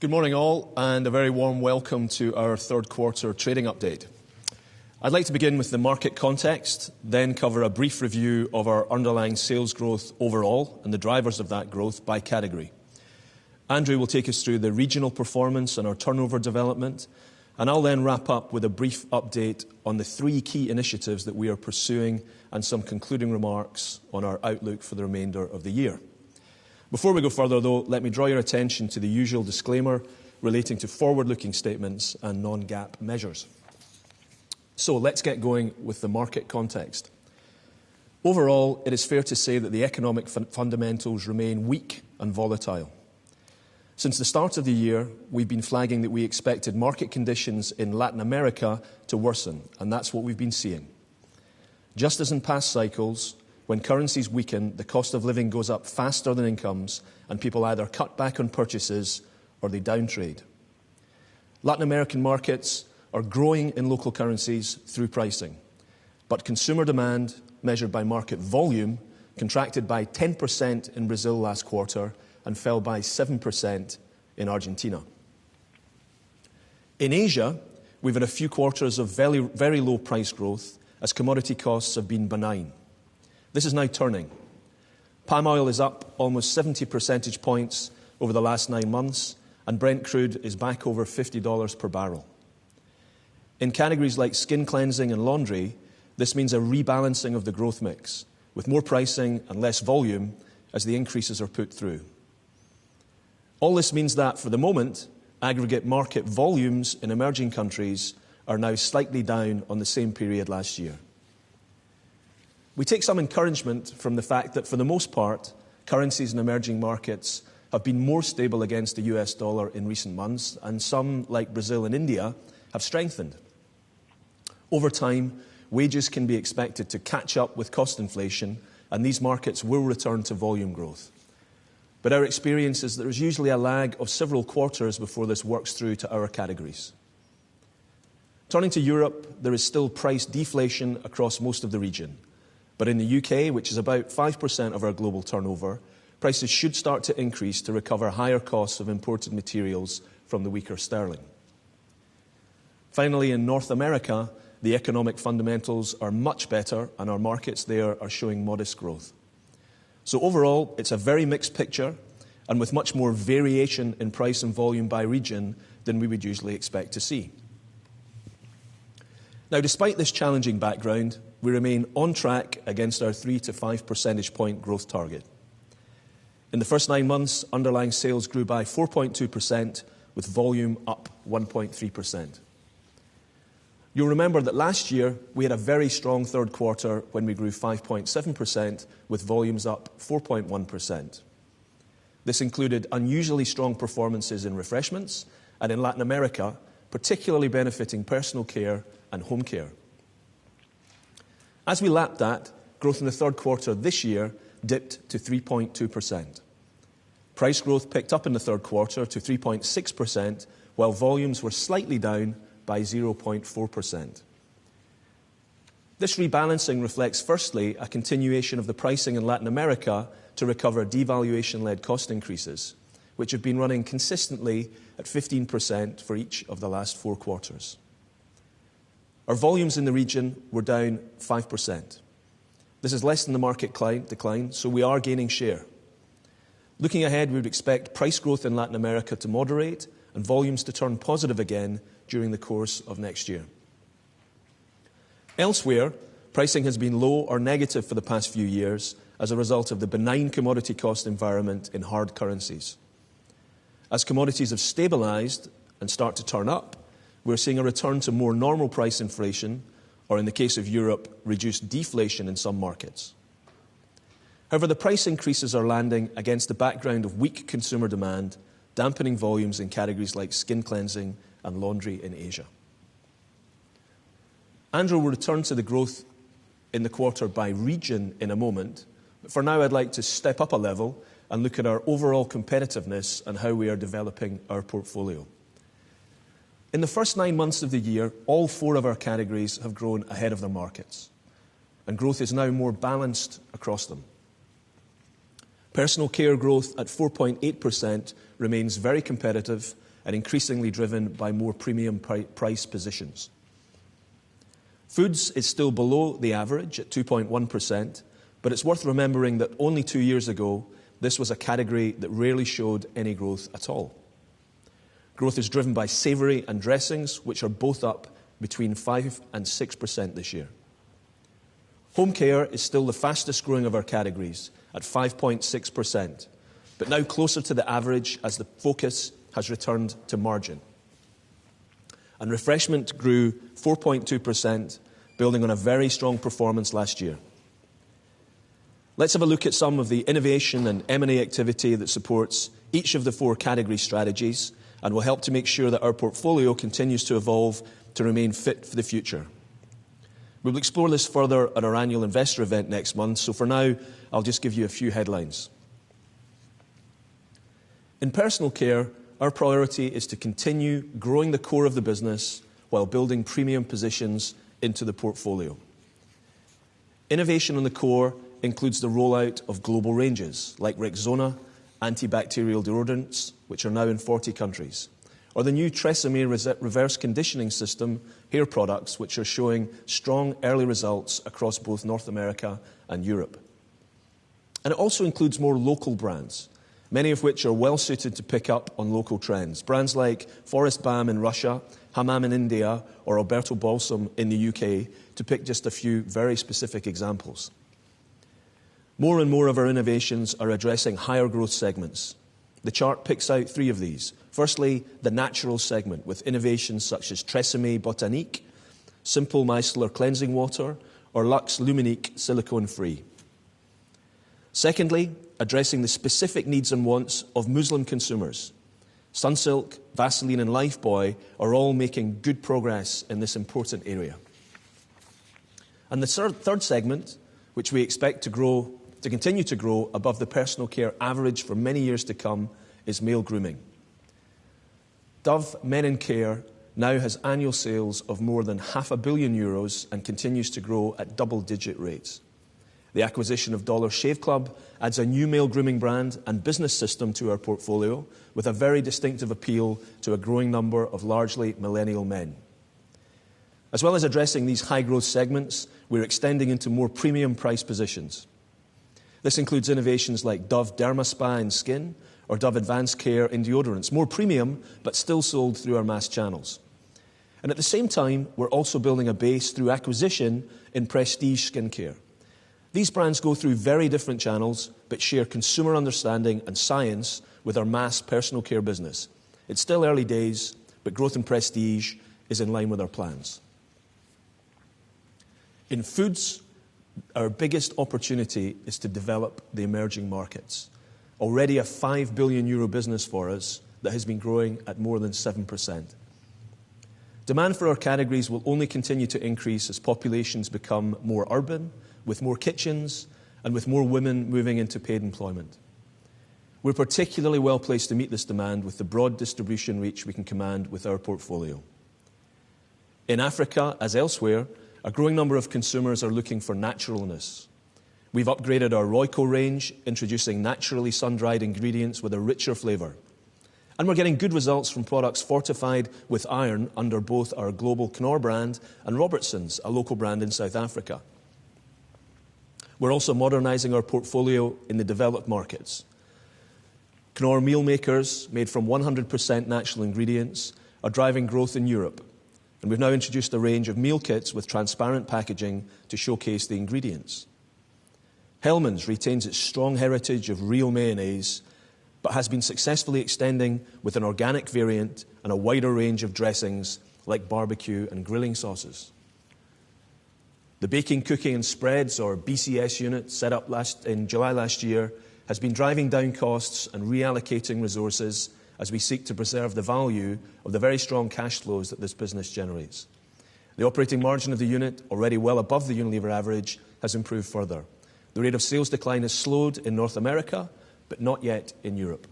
Good morning all, and a very warm welcome to our third quarter trading update. I'd like to begin with the market context, then cover a brief review of our underlying sales growth overall and the drivers of that growth by category. Andrew will take us through the regional performance and our turnover development, and I'll then wrap up with a brief update on the three key initiatives that we are pursuing and some concluding remarks on our outlook for the remainder of the year. Before we go further, though, let me draw your attention to the usual disclaimer relating to forward-looking statements and non-GAAP measures. So let's get going with the market context. Overall, it is fair to say that the economic fundamentals remain weak and volatile. Since the start of the year, we've been flagging that we expected market conditions in Latin America to worsen, and that's what we've been seeing. Just as in past cycles, when currencies weaken, the cost of living goes up faster than incomes, and people either cut back on purchases or they downtrade. Latin American markets are growing in local currencies through pricing, but consumer demand, measured by market volume, contracted by 10% in Brazil last quarter and fell by 7% in Argentina. In Asia, we've had a few quarters of very low price growth as commodity costs have been benign. This is now turning. Palm oil is up almost 70 percentage points over the last 9 months, and Brent crude is back over $50 per barrel. In categories like skin cleansing and laundry, this means a rebalancing of the growth mix, with more pricing and less volume as the increases are put through. All this means that, for the moment, aggregate market volumes in emerging countries are now slightly down on the same period last year. We take some encouragement from the fact that, for the most part, currencies in emerging markets have been more stable against the US dollar in recent months, and some, like Brazil and India, have strengthened. Over time, wages can be expected to catch up with cost inflation, and these markets will return to volume growth. But our experience is that there is usually a lag of several quarters before this works through to our categories. Turning to Europe, there is still price deflation across most of the region. But in the UK, which is about 5% of our global turnover, prices should start to increase to recover higher costs of imported materials from the weaker sterling. Finally, in North America, the economic fundamentals are much better, and our markets there are showing modest growth. So overall, it's a very mixed picture, and with much more variation in price and volume by region than we would usually expect to see. Now, despite this challenging background, we remain on track against our 3 to 5 percentage point growth target. In the first 9 months, underlying sales grew by 4.2%, with volume up 1.3%. You'll remember that last year we had a very strong third quarter when we grew 5.7%, with volumes up 4.1%. This included unusually strong performances in refreshments and in Latin America, particularly benefiting personal care and home care. As we lapped that, growth in the third quarter this year dipped to 3.2%. Price growth picked up in the third quarter to 3.6%, while volumes were slightly down by 0.4%. This rebalancing reflects, firstly, a continuation of the pricing in Latin America to recover devaluation-led cost increases, which have been running consistently at 15% for each of the last 4 quarters. Our volumes in the region were down 5%. This is less than the market decline, so we are gaining share. Looking ahead, we would expect price growth in Latin America to moderate and volumes to turn positive again during the course of next year. Elsewhere, pricing has been low or negative for the past few years as a result of the benign commodity cost environment in hard currencies. As commodities have stabilized and start to turn up, we're seeing a return to more normal price inflation, or in the case of Europe, reduced deflation in some markets. However, the price increases are landing against the background of weak consumer demand, dampening volumes in categories like skin cleansing and laundry in Asia. Andrew will return to the growth in the quarter by region in a moment, but for now I'd like to step up a level and look at our overall competitiveness and how we are developing our portfolio. In the first 9 months of the year, all 4 of our categories have grown ahead of their markets, and growth is now more balanced across them. Personal care growth at 4.8% remains very competitive and increasingly driven by more premium price positions. Foods is still below the average at 2.1%, but it's worth remembering that only 2 years ago, this was a category that rarely showed any growth at all. Growth is driven by savoury and dressings, which are both up between 5 and 6% this year. Home care is still the fastest growing of our categories at 5.6%, but now closer to the average as the focus has returned to margin. And refreshment grew 4.2%, building on a very strong performance last year. Let's have a look at some of the innovation and M&A activity that supports each of the 4 category strategies and will help to make sure that our portfolio continues to evolve to remain fit for the future. We'll explore this further at our annual investor event next month, so for now, I'll just give you a few headlines. In personal care, our priority is to continue growing the core of the business while building premium positions into the portfolio. Innovation on the core includes the rollout of global ranges like Rexona antibacterial deodorants, which are now in 40 countries, or the new Tresemme reverse conditioning system hair products, which are showing strong early results across both North America and Europe. And it also includes more local brands, many of which are well suited to pick up on local trends. Brands like Forest Balm in Russia, Hammam in India, or Alberto Balsam in the UK, to pick just a few very specific examples. More and more of our innovations are addressing higher growth segments. The chart picks out 3 of these. Firstly, the natural segment with innovations such as Tresemme Botanique, Simple Micellar Cleansing Water, or Lux Luminique Silicone-Free. Secondly, addressing the specific needs and wants of Muslim consumers. Sunsilk, Vaseline and Lifebuoy are all making good progress in this important area. And the third segment, which we expect to continue to grow above the personal care average for many years to come, is male grooming. Dove Men & Care now has annual sales of more than €500 million and continues to grow at double-digit rates. The acquisition of Dollar Shave Club adds a new male grooming brand and business system to our portfolio with a very distinctive appeal to a growing number of largely millennial men. As well as addressing these high-growth segments, we're extending into more premium price positions. This includes innovations like Dove DermaSpa in skin or Dove Advanced Care in deodorants, more premium but still sold through our mass channels. And at the same time, we're also building a base through acquisition in prestige skincare. These brands go through very different channels but share consumer understanding and science with our mass personal care business. It's still early days, but growth in prestige is in line with our plans. In foods, our biggest opportunity is to develop the emerging markets. Already a €5 billion business for us that has been growing at more than 7%. Demand for our categories will only continue to increase as populations become more urban, with more kitchens, and with more women moving into paid employment. We're particularly well placed to meet this demand with the broad distribution reach we can command with our portfolio. In Africa, as elsewhere, a growing number of consumers are looking for naturalness. We've upgraded our Royco range, introducing naturally sun-dried ingredients with a richer flavour. And we're getting good results from products fortified with iron under both our global Knorr brand and Robertson's, a local brand in South Africa. We're also modernising our portfolio in the developed markets. Knorr meal makers, made from 100% natural ingredients, are driving growth in Europe. And we've now introduced a range of meal kits with transparent packaging to showcase the ingredients. Hellmann's retains its strong heritage of real mayonnaise, but has been successfully extending with an organic variant and a wider range of dressings like barbecue and grilling sauces. The Baking, Cooking and Spreads, or BCS unit, set up in July last year, has been driving down costs and reallocating resources as we seek to preserve the value of the very strong cash flows that this business generates. The operating margin of the unit, already well above the Unilever average, has improved further. The rate of sales decline has slowed in North America, but not yet in Europe.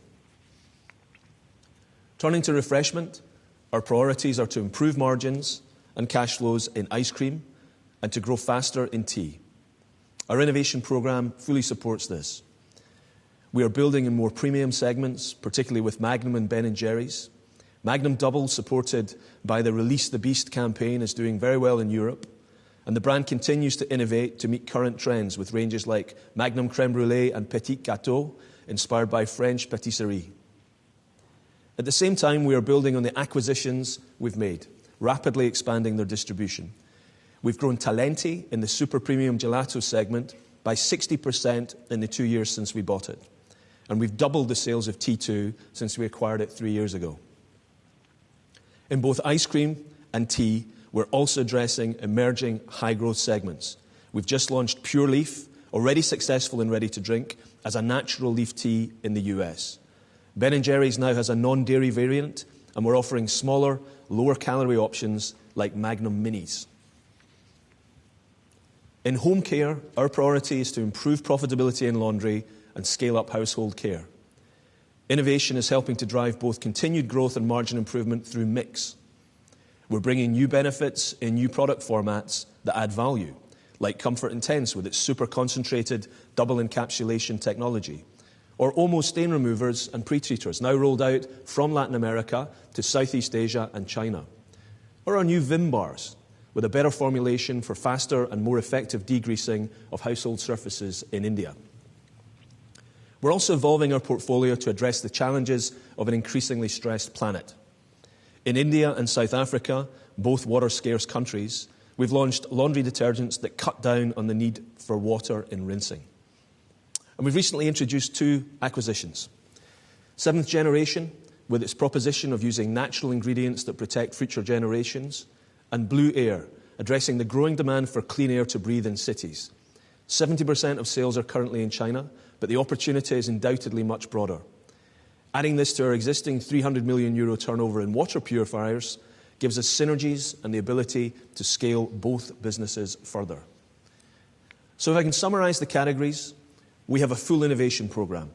Turning to refreshment, our priorities are to improve margins and cash flows in ice cream and to grow faster in tea. Our innovation programme fully supports this. We are building in more premium segments, particularly with Magnum and Ben & Jerry's. Magnum Double, supported by the Release the Beast campaign, is doing very well in Europe, and the brand continues to innovate to meet current trends with ranges like Magnum Crème Brûlée and Petit Gâteau, inspired by French patisserie. At the same time, we are building on the acquisitions we've made, rapidly expanding their distribution. We've grown Talenti in the super premium gelato segment by 60% in the 2 years since we bought it. And we've doubled the sales of T2 since we acquired it 3 years ago. In both ice cream and tea, we're also addressing emerging high-growth segments. We've just launched Pure Leaf, already successful in ready-to-drink, as a natural leaf tea in the US. Ben & Jerry's now has a non-dairy variant, and we're offering smaller, lower-calorie options like Magnum Minis. In home care, our priority is to improve profitability in laundry and scale up household care. Innovation is helping to drive both continued growth and margin improvement through mix. We're bringing new benefits in new product formats that add value, like Comfort Intense with its super concentrated double encapsulation technology, or Omo stain removers and pre-treaters, now rolled out from Latin America to Southeast Asia and China. Or our new Vim bars, with a better formulation for faster and more effective degreasing of household surfaces in India. We're also evolving our portfolio to address the challenges of an increasingly stressed planet. In India and South Africa, both water-scarce countries, we've launched laundry detergents that cut down on the need for water in rinsing. And we've recently introduced 2 acquisitions. Seventh Generation, with its proposition of using natural ingredients that protect future generations, and Blueair, addressing the growing demand for clean air to breathe in cities. 70% of sales are currently in China, but the opportunity is undoubtedly much broader. Adding this to our existing €300 million turnover in water purifiers gives us synergies and the ability to scale both businesses further. So if I can summarize the categories, we have a full innovation program.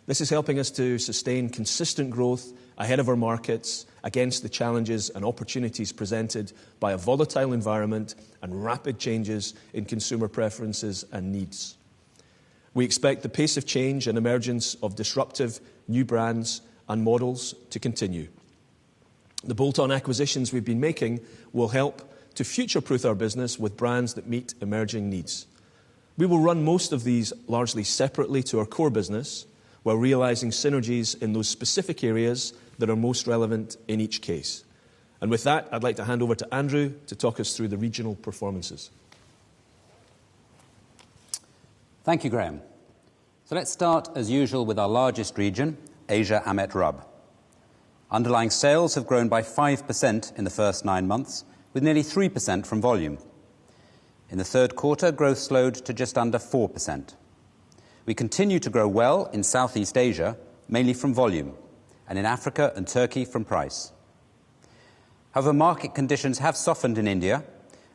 This is helping us to sustain consistent growth ahead of our markets against the challenges and opportunities presented by a volatile environment and rapid changes in consumer preferences and needs. We expect the pace of change and emergence of disruptive new brands and models to continue. The bolt-on acquisitions we've been making will help to future-proof our business with brands that meet emerging needs. We will run most of these largely separately to our core business, while realizing synergies in those specific areas that are most relevant in each case. And with that, I'd like to hand over to Andrew to talk us through the regional performances. Thank you, Graeme. So let's start, as usual, with our largest region, Asia AMET RUB. Underlying sales have grown by 5% in the first 9 months, with nearly 3% from volume. In the third quarter, growth slowed to just under 4%. We continue to grow well in Southeast Asia, mainly from volume, and in Africa and Turkey from price. However, market conditions have softened in India,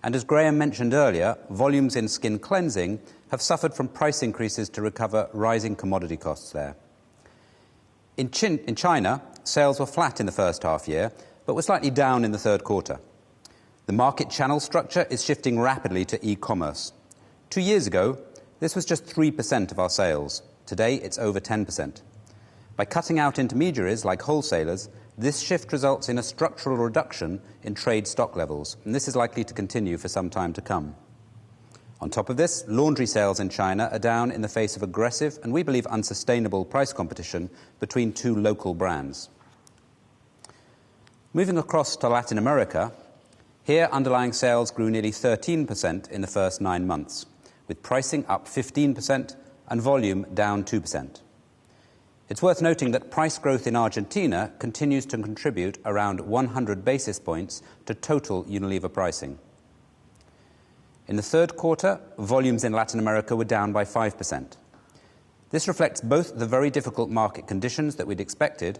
and as Graeme mentioned earlier, volumes in skin cleansing have suffered from price increases to recover rising commodity costs there. In China, sales were flat in the first half year, but were slightly down in the third quarter. The market channel structure is shifting rapidly to e-commerce. 2 years ago, this was just 3% of our sales. Today, it's over 10%. By cutting out intermediaries like wholesalers, this shift results in a structural reduction in trade stock levels, and this is likely to continue for some time to come. On top of this, laundry sales in China are down in the face of aggressive and, we believe, unsustainable price competition between 2 local brands. Moving across to Latin America, here underlying sales grew nearly 13% in the first 9 months, with pricing up 15% and volume down 2%. It's worth noting that price growth in Argentina continues to contribute around 100 basis points to total Unilever pricing. In the third quarter, volumes in Latin America were down by 5%. This reflects both the very difficult market conditions that we'd expected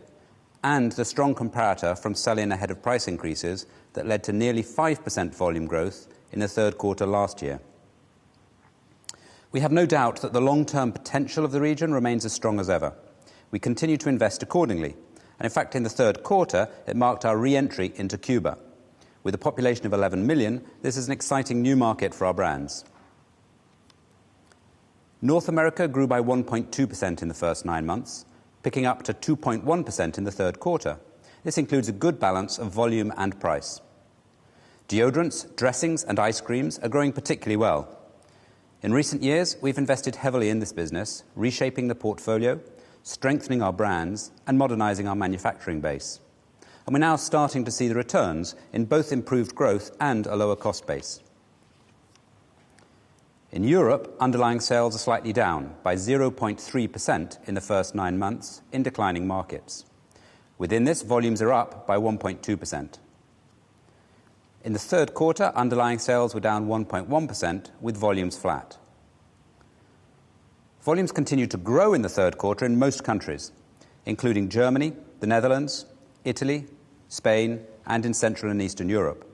and the strong comparator from sell-in ahead of price increases that led to nearly 5% volume growth in the third quarter last year. We have no doubt that the long-term potential of the region remains as strong as ever. We continue to invest accordingly, and in fact in the third quarter it marked our re-entry into Cuba. With a population of 11 million, this is an exciting new market for our brands. North America grew by 1.2% in the first 9 months, picking up to 2.1% in the third quarter. This includes a good balance of volume and price. Deodorants, dressings and ice creams are growing particularly well. In recent years, we've invested heavily in this business, reshaping the portfolio, strengthening our brands and modernising our manufacturing base. And we're now starting to see the returns in both improved growth and a lower cost base. In Europe, underlying sales are slightly down by 0.3% in the first 9 months in declining markets. Within this, volumes are up by 1.2%. In the third quarter, underlying sales were down 1.1%, with volumes flat. Volumes continued to grow in the third quarter in most countries, including Germany, the Netherlands, Italy, Spain, and in Central and Eastern Europe.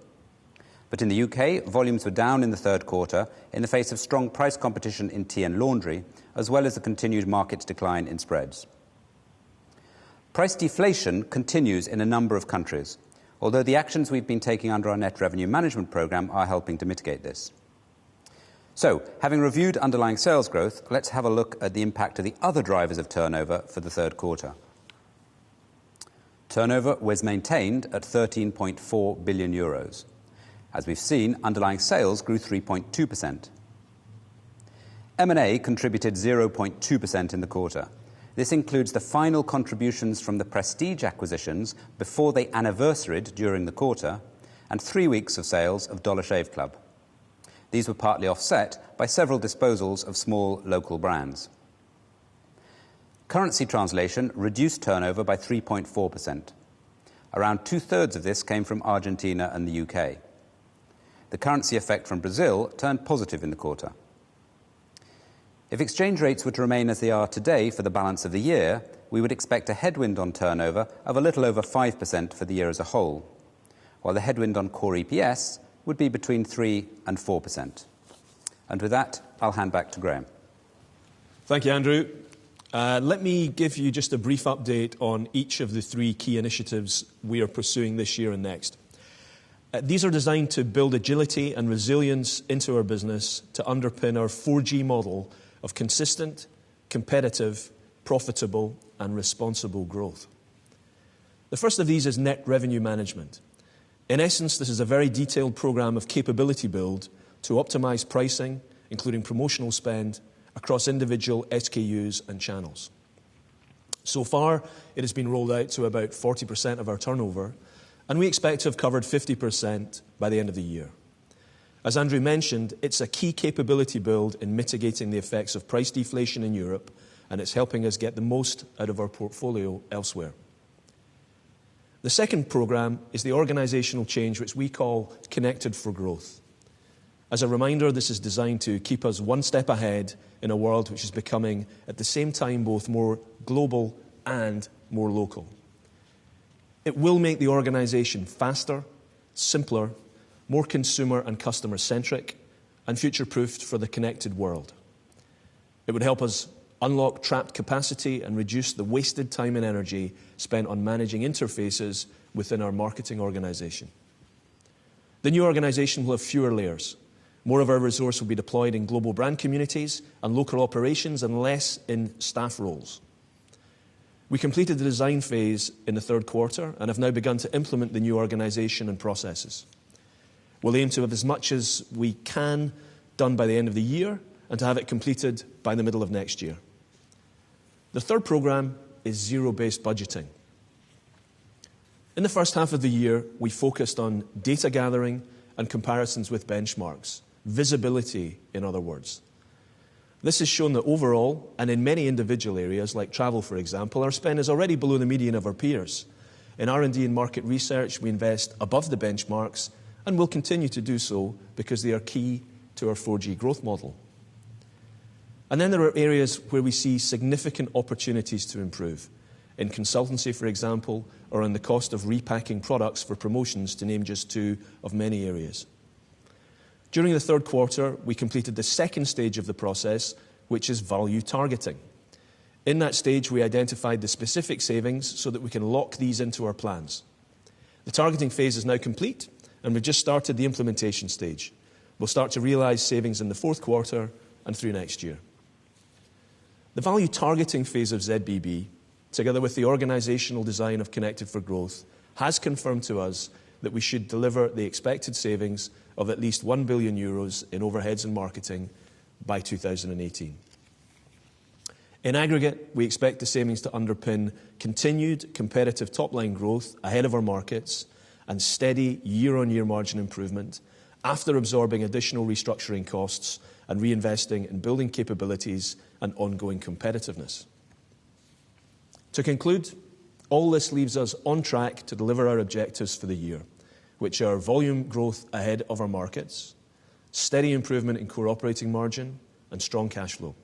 But in the UK, volumes were down in the third quarter in the face of strong price competition in tea and laundry, as well as the continued market decline in spreads. Price deflation continues in a number of countries, although the actions we've been taking under our net revenue management programme are helping to mitigate this. So, having reviewed underlying sales growth, let's have a look at the impact of the other drivers of turnover for the third quarter. Turnover was maintained at €13.4 billion. As we've seen, underlying sales grew 3.2%. M&A contributed 0.2% in the quarter. This includes the final contributions from the Prestige acquisitions before they anniversaried during the quarter, and 3 weeks of sales of Dollar Shave Club. These were partly offset by several disposals of small local brands. Currency translation reduced turnover by 3.4%. Around 2/3 of this came from Argentina and the UK. The currency effect from Brazil turned positive in the quarter. If exchange rates were to remain as they are today for the balance of the year, we would expect a headwind on turnover of a little over 5% for the year as a whole, while the headwind on core EPS would be between 3% and 4%. And with that, I'll hand back to Graeme. Thank you, Andrew. Let me give you just a brief update on each of the 3 key initiatives we are pursuing this year and next. These are designed to build agility and resilience into our business to underpin our 4G model of consistent, competitive, profitable and responsible growth. The first of these is net revenue management. In essence, this is a very detailed programme of capability build to optimise pricing, including promotional spend, across individual SKUs and channels. So far, it has been rolled out to about 40% of our turnover, and we expect to have covered 50% by the end of the year. As Andrew mentioned, it's a key capability build in mitigating the effects of price deflation in Europe, and it's helping us get the most out of our portfolio elsewhere. The second programme is the organisational change which we call Connected for Growth. As a reminder, this is designed to keep us one step ahead in a world which is becoming, at the same time, both more global and more local. It will make the organisation faster, simpler, more consumer and customer-centric, and future-proofed for the connected world. It would help us unlock trapped capacity and reduce the wasted time and energy spent on managing interfaces within our marketing organisation. The new organisation will have fewer layers. More of our resource will be deployed in global brand communities and local operations and less in staff roles. We completed the design phase in the third quarter and have now begun to implement the new organisation and processes. We'll aim to have as much as we can done by the end of the year and to have it completed by the middle of next year. The third programme is zero-based budgeting. In the first half of the year, we focused on data gathering and comparisons with benchmarks, visibility, in other words. This has shown that overall, and in many individual areas like travel, for example, our spend is already below the median of our peers. In R&D and market research, we invest above the benchmarks and will continue to do so because they are key to our 4G growth model. And then there are areas where we see significant opportunities to improve. In consultancy, for example, or in the cost of repacking products for promotions, to name just 2 of many areas. During the third quarter, we completed the second stage of the process, which is value targeting. In that stage, we identified the specific savings so that we can lock these into our plans. The targeting phase is now complete, and we've just started the implementation stage. We'll start to realise savings in the fourth quarter and through next year. The value targeting phase of ZBB together with the organisational design of Connected for Growth, has confirmed to us that we should deliver the expected savings of at least €1 billion in overheads and marketing by 2018. In aggregate, we expect the savings to underpin continued competitive top-line growth ahead of our markets and steady year-on-year margin improvement after absorbing additional restructuring costs and reinvesting in building capabilities and ongoing competitiveness. To conclude, all this leaves us on track to deliver our objectives for the year, which are volume growth ahead of our markets, steady improvement in core operating margin, and strong cash flow.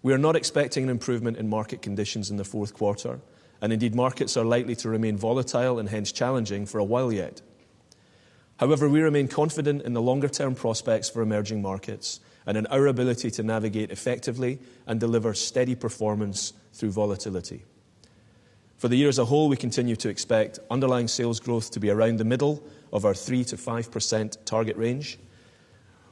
We are not expecting an improvement in market conditions in the fourth quarter, and indeed markets are likely to remain volatile and hence challenging for a while yet. However, we remain confident in the longer-term prospects for emerging markets and in our ability to navigate effectively and deliver steady performance through volatility. For the year as a whole, we continue to expect underlying sales growth to be around the middle of our 3 to 5% target range.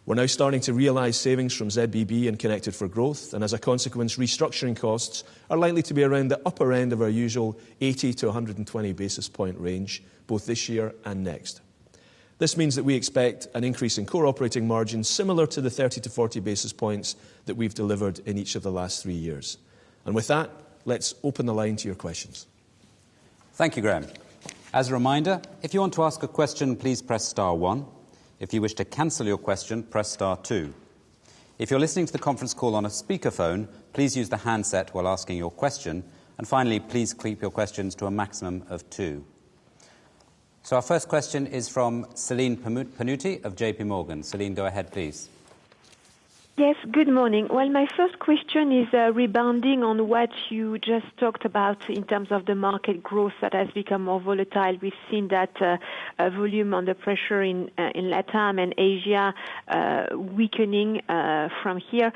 We're now starting to realise savings from ZBB and Connected for Growth, and as a consequence, restructuring costs are likely to be around the upper end of our usual 80 to 120 basis point range, both this year and next. This means that we expect an increase in core operating margins similar to the 30 to 40 basis points that we've delivered in each of the last 3 years. And with that, let's open the line to your questions. Thank you, Graeme. As a reminder, if you want to ask a question, please press star 1. If you wish to cancel your question, press star 2. If you're listening to the conference call on a speakerphone, please use the handset while asking your question. And finally, please keep your questions to a maximum of 2. So our first question is from Celine Pannuti of JP Morgan. Celine, go ahead, please. Yes, good morning. Well, my first question is rebounding on what you just talked about in terms of the market growth that has become more volatile. We've seen that volume under pressure in LATAM and Asia weakening from here.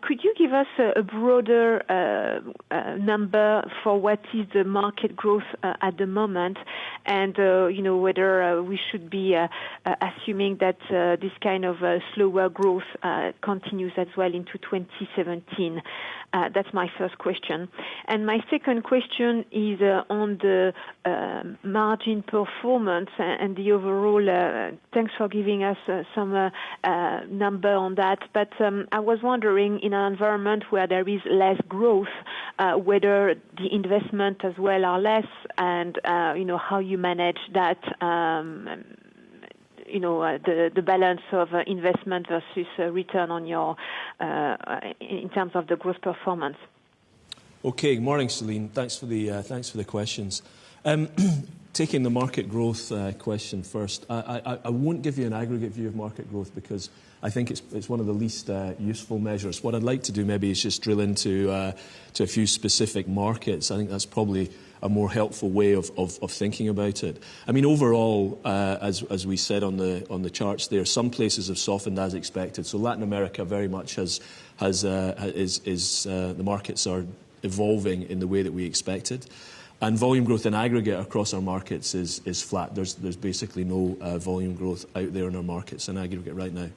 Could you give us a broader number for what is the market growth at the moment, and whether we should be assuming that this kind of slower growth continues as well into 2017? That's my first question. And my second question is on the margin performance and the overall. Thanks for giving us some number on that. But I was wondering, in an environment where there is less growth, whether the investment as well are less, and how you manage that. The balance of investment versus return on your in terms of the growth performance. Okay, morning, Celine. Thanks for the questions. Taking the market growth question first, I won't give you an aggregate view of market growth because I think it's one of the least useful measures. What I'd like to do maybe is just drill into a few specific markets. I think that's probably a more helpful way of thinking about it. I mean, overall, as we said on the charts there, some places have softened as expected. So Latin America very much the markets are evolving in the way that we expected. And volume growth in aggregate across our markets is flat. There's basically no volume growth out there in our markets in aggregate right now.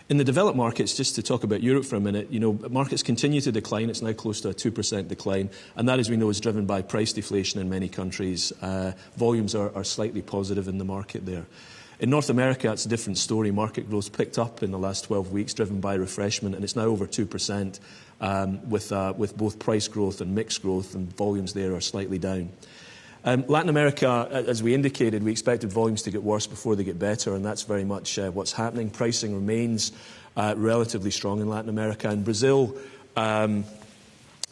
In the developed markets, just to talk about Europe for a minute, markets continue to decline. It's now close to a 2% decline, and that, as we know, is driven by price deflation in many countries. Volumes are slightly positive in the market there. In North America, it's a different story. Market growth picked up in the last 12 weeks, driven by refreshment, and it's now over 2%, with both price growth and mix growth, and volumes there are slightly down. Latin America, as we indicated, we expected volumes to get worse before they get better, and that's very much what's happening. Pricing remains relatively strong in Latin America. In Brazil,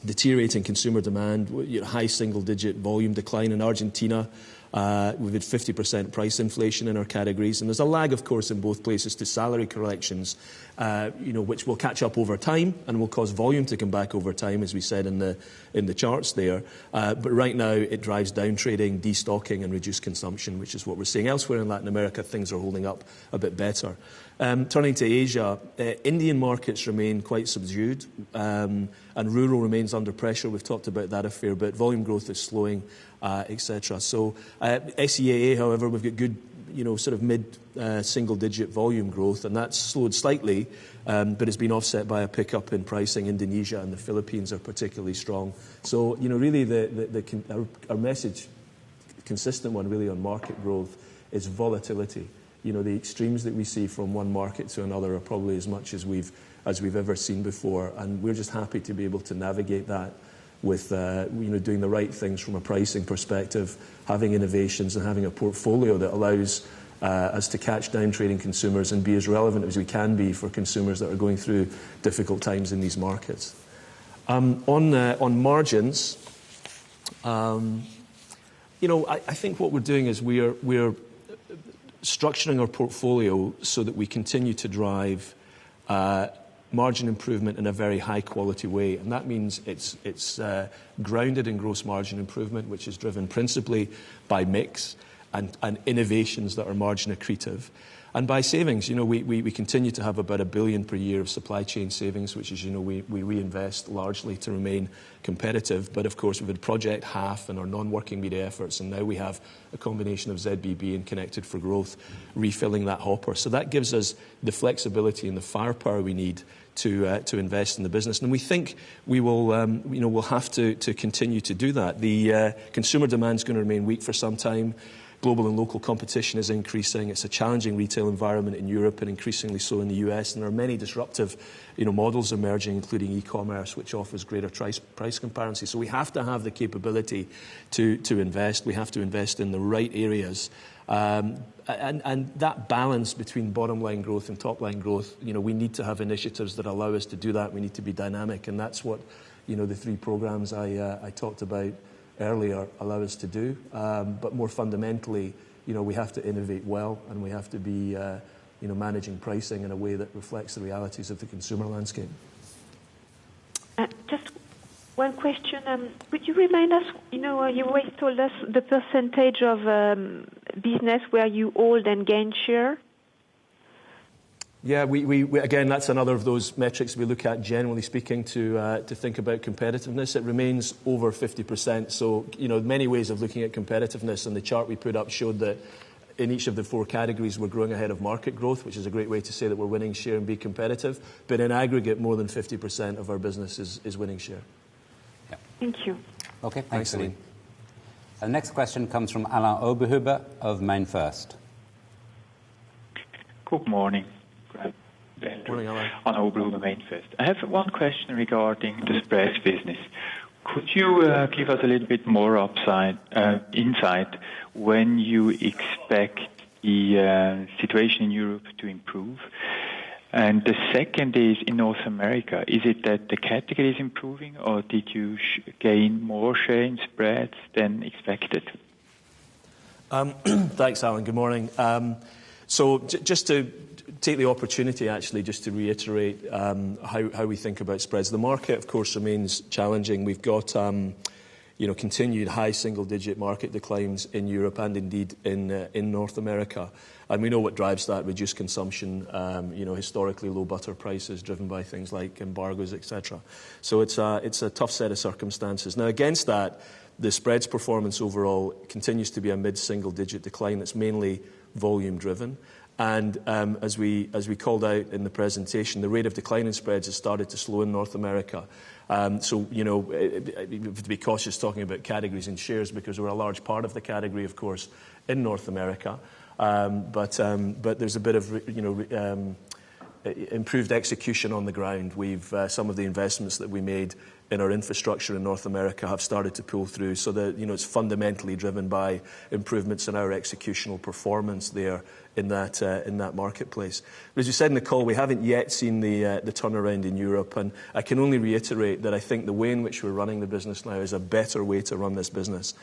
deteriorating consumer demand, high single-digit volume decline. In Argentina, we've had 50% price inflation in our categories, and there's a lag, of course, in both places to salary corrections, which will catch up over time and will cause volume to come back over time, as we said in the charts there. But right now, it drives down trading, destocking, and reduced consumption, which is what we're seeing elsewhere in Latin America. Things are holding up a bit better. Turning to Asia, Indian markets remain quite subdued, and rural remains under pressure. We've talked about that a fair bit. Volume growth is slowing, etc. So SEAA, however, we've got good sort of mid-single-digit volume growth, and that's slowed slightly, but it's been offset by a pickup in pricing. Indonesia and the Philippines are particularly strong. So, really our message, consistent one really on market growth, is volatility. The extremes that we see from one market to another are probably as much as we've ever seen before, and we're just happy to be able to navigate that with doing the right things from a pricing perspective, having innovations and having a portfolio that allows us to catch down trading consumers and be as relevant as we can be for consumers that are going through difficult times in these markets. On margins, I think what we're doing is we're structuring our portfolio so that we continue to drive margin improvement in a very high quality way, and that means it's grounded in gross margin improvement, which is driven principally by mix and innovations that are margin accretive, and by savings. We continue to have about $1 billion per year of supply chain savings, which is we reinvest largely to remain competitive. But of course we've had Project Half and our non-working media efforts, and now we have a combination of ZBB and Connected for Growth refilling that hopper. So that gives us the flexibility and the firepower we need to invest in the business, and we think we will we'll have to continue to do that. The consumer demand is going to remain weak for some time. Global and local competition is increasing. It's a challenging retail environment in Europe and increasingly so in the US. And there are many disruptive models emerging, including e-commerce, which offers greater price comparison. So we have to have the capability to invest. We have to invest in the right areas. And that balance between bottom line growth and top line growth, we need to have initiatives that allow us to do that. We need to be dynamic. And that's what, the 3 programs I talked about earlier allow us to do. But more fundamentally, we have to innovate well, and we have to be, managing pricing in a way that reflects the realities of the consumer landscape. Just one question. Could you remind us, you always told us the percentage of business where you hold and gain share? Yeah, we again, that's another of those metrics we look at, generally speaking, to think about competitiveness. It remains over 50%. So, many ways of looking at competitiveness, and the chart we put up showed that in each of the 4 categories we're growing ahead of market growth, which is a great way to say that we're winning share and be competitive. But in aggregate, more than 50% of our business is winning share. Yeah. Thank you. Okay, thanks, Celine. The next question comes from Alain Oberhuber of MainFirst. Good morning. Morning, Alain. On Oberhuber MainFirst. I have one question regarding the spreads business. Could you give us a little bit more insight when you expect the situation in Europe to improve? And the second is in North America. Is it that the category is improving, or did you gain more share in spreads than expected? Thanks, Alan. Good morning. So just to take the opportunity, actually, just to reiterate how we think about spreads. The market, of course, remains challenging. We've got continued high single-digit market declines in Europe and indeed in North America. And we know what drives that: reduced consumption, historically low butter prices driven by things like embargoes, etc. So it's a tough set of circumstances. Now, against that, the spreads performance overall continues to be a mid-single-digit decline that's mainly volume-driven. And as we called out in the presentation, the rate of decline in spreads has started to slow in North America. So, we have to be cautious talking about categories and shares because we're a large part of the category, of course, in North America. But there's a bit of, improved execution on the ground. Some of the investments that we made in our infrastructure in North America have started to pull through. So that, it's fundamentally driven by improvements in our executional performance there in that marketplace. But as you said in the call, we haven't yet seen the turnaround in Europe, and I can only reiterate that I think the way in which we're running the business now is a better way to run this business.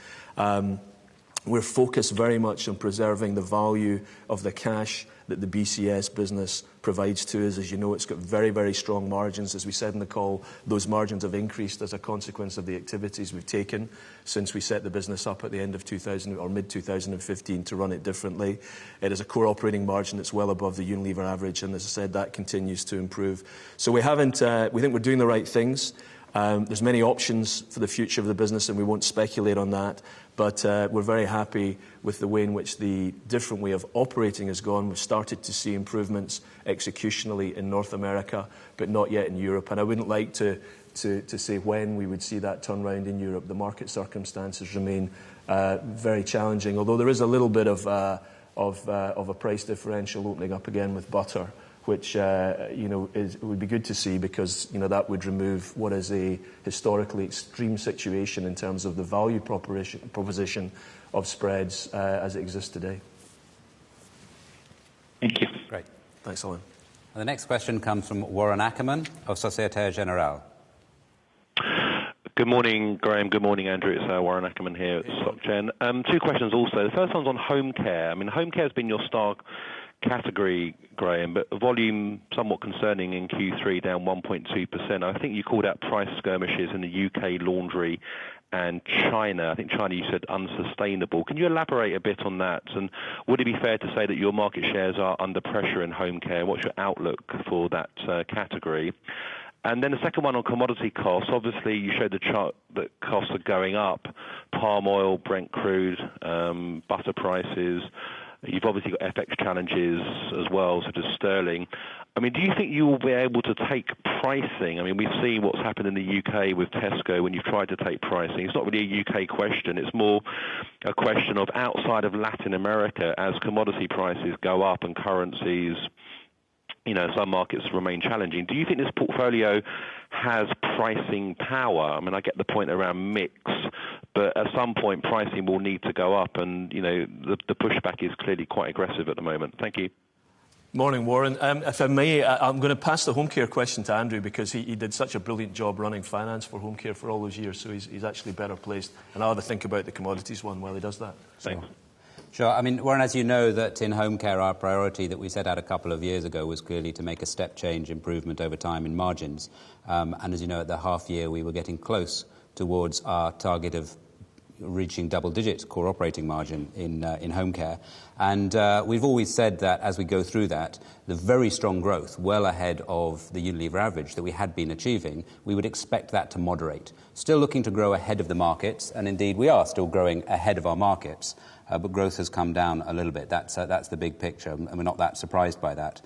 We're focused very much on preserving the value of the cash that the BCS business provides to us. As you know, it's got very, very strong margins. As we said in the call, those margins have increased as a consequence of the activities we've taken since we set the business up at the end of 2000 or mid-2015 to run it differently. It is a core operating margin that's well above the Unilever average, and as I said, that continues to improve. So we think we're doing the right things. There's many options for the future of the business, and we won't speculate on that. But we're very happy with the way in which the different way of operating has gone. We've started to see improvements executionally in North America, but not yet in Europe. And I wouldn't like to say when we would see that turnaround in Europe. The market circumstances remain very challenging, although there is a little bit of a price differential opening up again with butter, which it would be good to see, because that would remove what is a historically extreme situation in terms of the value proposition of spreads as it exists today. Thank you. Great. Thanks, Alan. And the next question comes from Warren Ackerman of Societe Generale. Good morning, Graeme. Good morning, Andrew. It's Warren Ackerman here at SocGen. 2 questions also. The first one's on home care. I mean, home care has been your star category, Graeme, but volume somewhat concerning in Q3, down 1.2%. I think you called out price skirmishes in the UK laundry and China. I think China you said unsustainable. Can you elaborate a bit on that? And would it be fair to say that your market shares are under pressure in home care? What's your outlook for that category? And then the second one on commodity costs. Obviously, you showed the chart that costs are going up. Palm oil, Brent crude, butter prices. You've obviously got FX challenges as well, such as sterling. I mean, do you think you will be able to take pricing? I mean, we've seen what's happened in the UK with Tesco when you've tried to take pricing. It's not really a UK question. It's more a question of outside of Latin America, as commodity prices go up and currencies, some markets remain challenging. Do you think this portfolio has pricing power? I mean, I get the point around mix, but at some point pricing will need to go up, and the pushback is clearly quite aggressive at the moment. Thank you. Morning, Warren. If I may, I'm going to pass the home care question to Andrew, because he did such a brilliant job running finance for home care for all those years, so he's actually better placed. And I'll have a think about the commodities one while he does that. Thanks. Sure. I mean, Warren, as you know, that in home care, our priority that we set out a couple of years ago was clearly to make a step change improvement over time in margins. And as you know, at the half year, we were getting close towards our target of reaching double-digit core operating margin in home care. And we've always said that as we go through that, the very strong growth, well ahead of the Unilever average that we had been achieving, we would expect that to moderate. Still looking to grow ahead of the markets, and indeed we are still growing ahead of our markets. But growth has come down a little bit. That's the big picture, and we're not that surprised by that.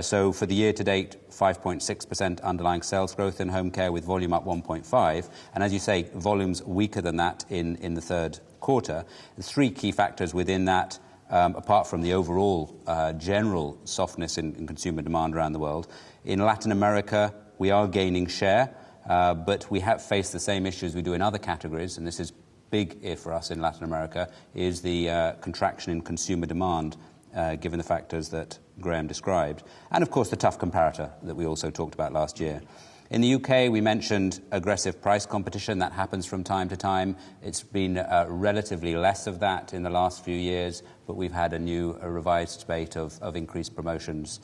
So for the year to date, 5.6% underlying sales growth in home care, with volume up 1.5%. And as you say, volume's weaker than that in the third quarter. The 3 key factors within that, apart from the overall general softness in consumer demand around the world. In Latin America, we are gaining share, but we have faced the same issues we do in other categories, and this is big here for us in Latin America, is the contraction in consumer demand, given the factors that Graeme described. And, of course, the tough comparator that we also talked about last year. In the UK, we mentioned aggressive price competition. That happens from time to time. It's been relatively less of that in the last few years, but we've had a revised spate of increased promotions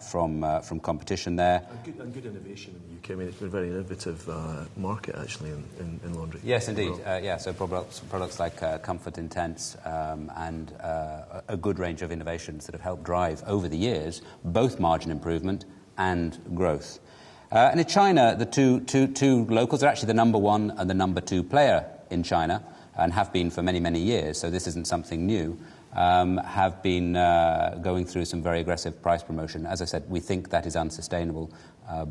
from competition there. And good innovation in the UK. I mean, it's been a very innovative market, actually, in laundry. Yes, indeed. So products like Comfort Intense and a good range of innovations that have helped drive, over the years, both margin improvement and growth. And in China, the two locals are actually the number 1 and the number 2 player in China, and have been for many, many years, so this isn't something new. Have been going through some very aggressive price promotion. As I said, we think that is unsustainable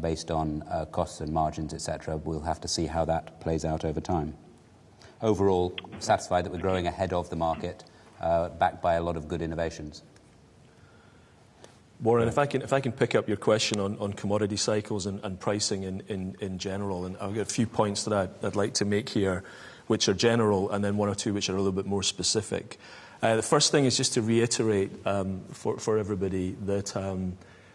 based on costs and margins, etc. We'll have to see how that plays out over time. Overall, satisfied that we're growing ahead of the market, backed by a lot of good innovations. Warren, if I can pick up your question on commodity cycles and pricing in general, and I've got a few points that I'd like to make here, which are general, and then 1 or 2 which are a little bit more specific. The first thing is just to reiterate for everybody that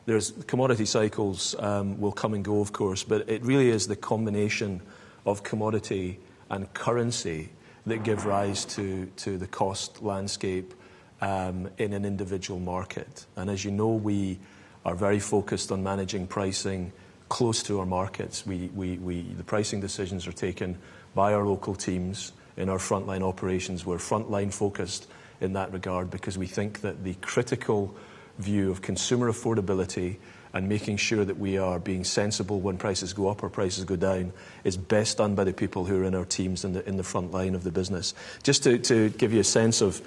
there's commodity cycles will come and go, of course, but it really is the combination of commodity and currency that give rise to the cost landscape in an individual market. And as you know, we are very focused on managing pricing close to our markets. The pricing decisions are taken by our local teams in our frontline operations. We're frontline focused in that regard, because we think that the critical view of consumer affordability and making sure that we are being sensible when prices go up or prices go down is best done by the people who are in our teams in the front line of the business. Just to give you a sense of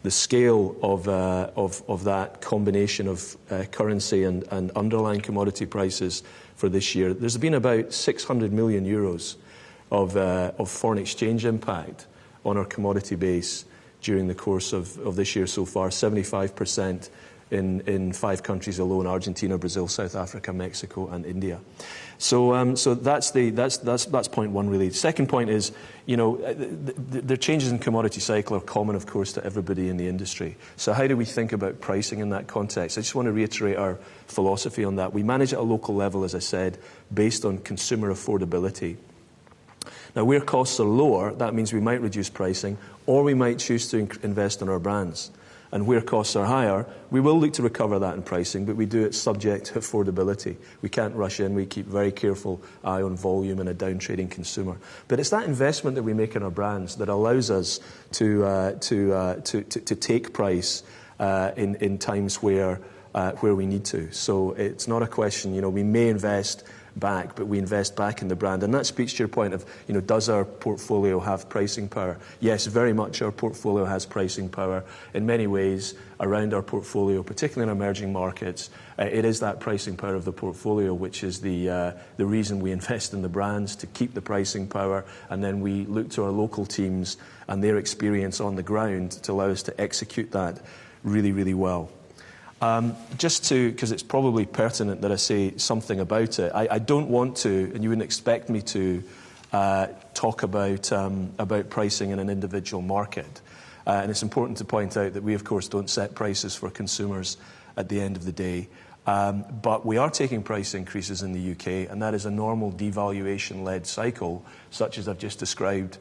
the scale of that combination of currency and underlying commodity prices for this year, there's been about 600 million euros of foreign exchange impact on our commodity base during the course of this year so far, 75% in 5 countries alone: Argentina, Brazil, South Africa, Mexico, and India. So that's point one, really. The second point is, the changes in commodity cycle are common, of course, to everybody in the industry. So how do we think about pricing in that context? I just want to reiterate our philosophy on that. We manage at a local level, as I said, based on consumer affordability. Now, where costs are lower, that means we might reduce pricing, or we might choose to invest in our brands. And where costs are higher, we will look to recover that in pricing, but we do it subject to affordability. We can't rush in. We keep very careful eye on volume and a downtrading consumer. But it's that investment that we make in our brands that allows us to take price in times where we need to. So it's not a question. We may invest back, but we invest back in the brand. And that speaks to your point of, does our portfolio have pricing power? Yes, very much our portfolio has pricing power. In many ways, around our portfolio, particularly in emerging markets, it is that pricing power of the portfolio which is the reason we invest in the brands, to keep the pricing power, and then we look to our local teams and their experience on the ground to allow us to execute that really, really well. Because it's probably pertinent that I say something about it. I don't want to, and you wouldn't expect me to, talk about pricing in an individual market. And it's important to point out that we, of course, don't set prices for consumers at the end of the day. But we are taking price increases in the UK, and that is a normal devaluation-led cycle, such as I've just described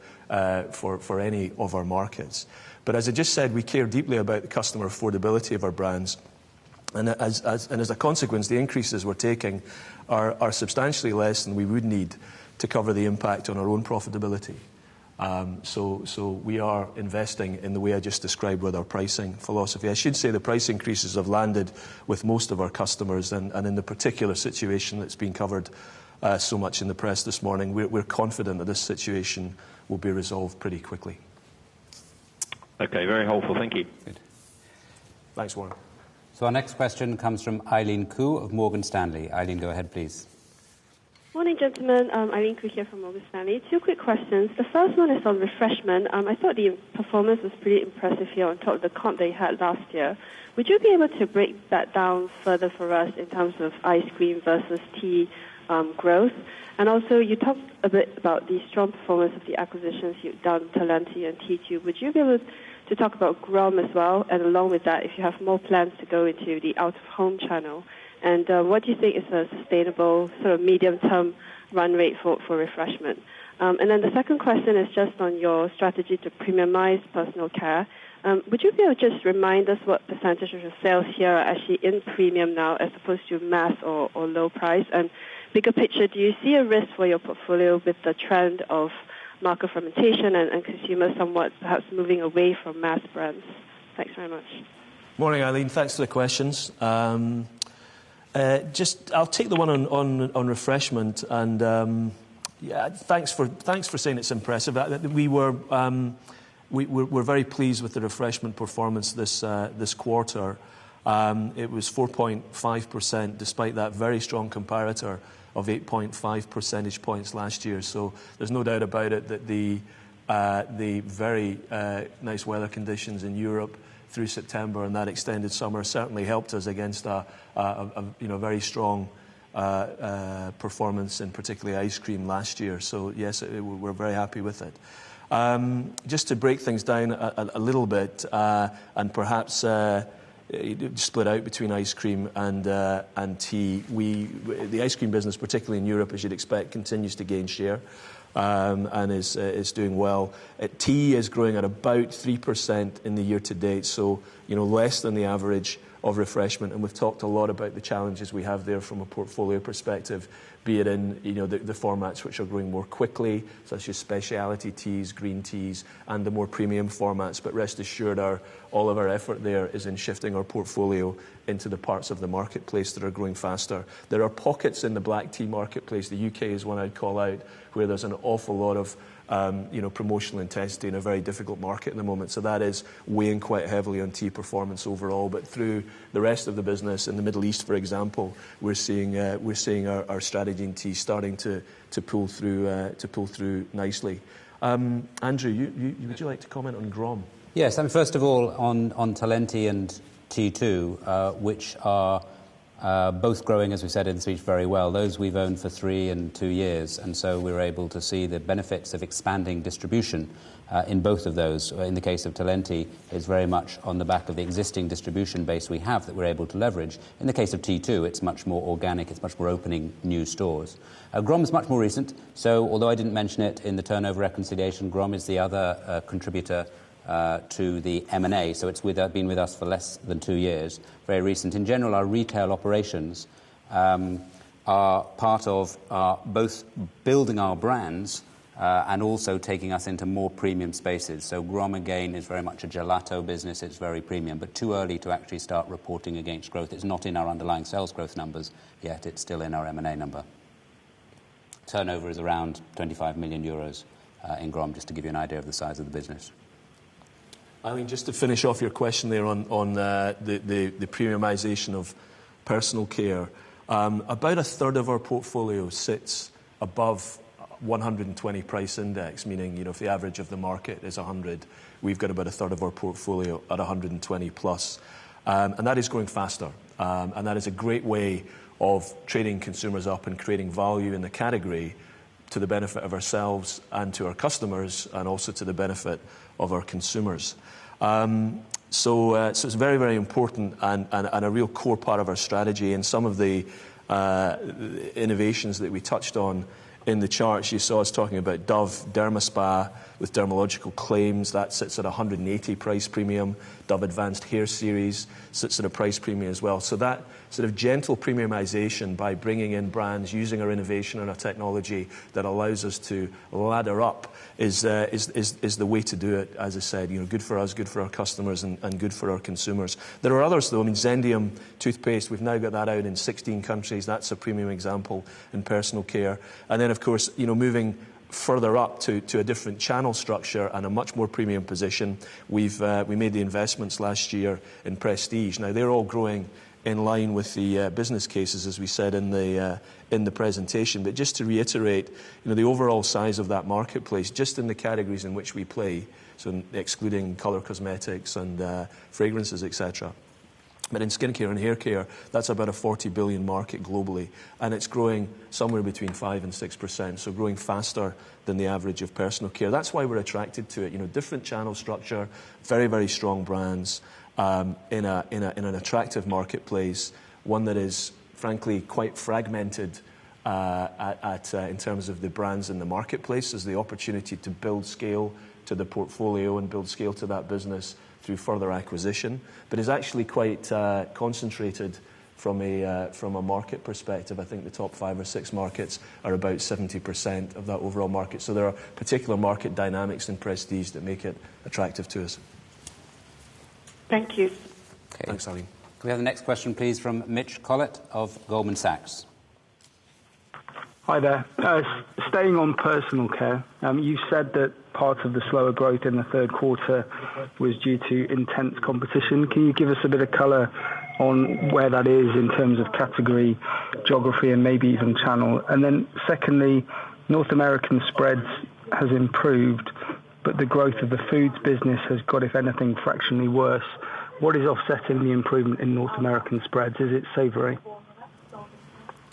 for any of our markets. But as I just said, we care deeply about the customer affordability of our brands. And as a consequence, the increases we're taking are substantially less than we would need to cover the impact on our own profitability. So we are investing in the way I just described with our pricing philosophy. I should say the price increases have landed with most of our customers, and in the particular situation that's been covered so much in the press this morning, we're confident that this situation will be resolved pretty quickly. Okay, very helpful. Thank you. Good. Thanks, Warren. So our next question comes from Eileen Khoo of Morgan Stanley. Eileen, go ahead, please. Morning, gentlemen. Eileen Khoo here from Morgan Stanley. 2 quick questions. The first one is on refreshment. I thought the performance was pretty impressive here on top of the comp they had last year. Would you be able to break that down further for us in terms of ice cream versus tea growth? And also, you talked a bit about the strong performance of the acquisitions you've done, Talenti and T2. Would you be able to talk about Graeme as well, and along with that, if you have more plans to go into the out-of-home channel? And what do you think is a sustainable sort of medium-term run rate for refreshment? And then the second question is just on your strategy to premiumize personal care. Would you be able to just remind us what percentage of your sales here are actually in premium now as opposed to mass or low price? And bigger picture, do you see a risk for your portfolio with the trend of market fragmentation and consumers somewhat perhaps moving away from mass brands? Thanks very much. Morning, Eileen. Thanks for the questions. I'll take the one on refreshment, and thanks for saying it's impressive. We're very pleased with the refreshment performance this quarter. It was 4.5%, despite that very strong comparator of 8.5 percentage points last year. So there's no doubt about it that the very nice weather conditions in Europe through September and that extended summer certainly helped us against a very strong performance in particularly ice cream last year. So yes, we're very happy with it. Just to break things down a little bit and perhaps split out between ice cream and tea. The ice cream business, particularly in Europe, as you'd expect, continues to gain share and is doing well. Tea is growing at about 3% in the year to date, so less than the average of refreshment. And we've talked a lot about the challenges we have there from a portfolio perspective, be it in the formats which are growing more quickly, such as specialty teas, green teas, and the more premium formats. But rest assured, all of our effort there is in shifting our portfolio into the parts of the marketplace that are growing faster. There are pockets in the black tea marketplace, the UK is one I'd call out, where there's an awful lot of promotional intensity in a very difficult market at the moment. So that is weighing quite heavily on tea performance overall. But through the rest of the business, in the Middle East, for example, we're seeing our strategy in tea starting to pull through nicely. Andrew, would you like to comment on Graeme? Yes, first of all, on Talenti and T2, which are both growing, as we said in the speech, very well. Those we've owned for 3 and 2 years, and so we're able to see the benefits of expanding distribution in both of those. In the case of Talenti, it's very much on the back of the existing distribution base we have that we're able to leverage. In the case of T2, it's much more organic, it's much more opening new stores. Graeme is much more recent, so although I didn't mention it in the turnover reconciliation, Graeme is the other contributor to the M&A, so it's been with us for less than 2 years, very recent. In general, our retail operations are part of both building our brands and also taking us into more premium spaces. So Graeme, again, is very much a gelato business, it's very premium, but too early to actually start reporting against growth. It's not in our underlying sales growth numbers yet, it's still in our M&A number. Turnover is around 25 million euros in Graeme, just to give you an idea of the size of the business. Eileen, just to finish off your question there on the premiumisation of personal care, about a third of our portfolio sits above 120 price index, meaning if the average of the market is 100, we've got about a third of our portfolio at 120 plus. And that is growing faster. And that is a great way of trading consumers up and creating value in the category to the benefit of ourselves and to our customers, and also to the benefit of our consumers. So it's very, very important and a real core part of our strategy. And some of the innovations that we touched on in the charts, you saw us talking about Dove DermaSpa with dermatological claims. That sits at 180 price premium. Dove Advanced Hair Series sits at a price premium as well. So that sort of gentle premiumization by bringing in brands, using our innovation and our technology that allows us to ladder up is the way to do it. As I said, good for us, good for our customers, and good for our consumers. There are others, though. I mean, Zendium toothpaste, we've now got that out in 16 countries. That's a premium example in personal care. And then, of course, moving further up to a different channel structure and a much more premium position, we made the investments last year in Prestige. Now, they're all growing in line with the business cases, as we said in the presentation. But just to reiterate, the overall size of that marketplace, just in the categories in which we play, so excluding colour cosmetics and fragrances, etc., but in skincare and hair care, that's about a 40 billion market globally, and it's growing somewhere between 5% and 6%, so growing faster than the average of personal care. That's why we're attracted to it. Different channel structure, very, very strong brands in an attractive marketplace, one that is frankly quite fragmented in terms of the brands in the marketplace. There's the opportunity to build scale to the portfolio and build scale to that business through further acquisition, but is actually quite concentrated from a market perspective. I think the top 5 or 6 markets are about 70% of that overall market. So there are particular market dynamics in Prestige that make it attractive to us. Thank you. Okay. Thanks, Eileen. Can we have the next question, please, from Mitch Collett of Goldman Sachs? Hi there. Staying on personal care, you said that part of the slower growth in the third quarter was due to intense competition. Can you give us a bit of colour on where that is in terms of category, geography, and maybe even channel? And then secondly, North American spreads has improved, but the growth of the foods business has got, if anything, fractionally worse. What is offsetting the improvement in North American spreads? Is it savoury?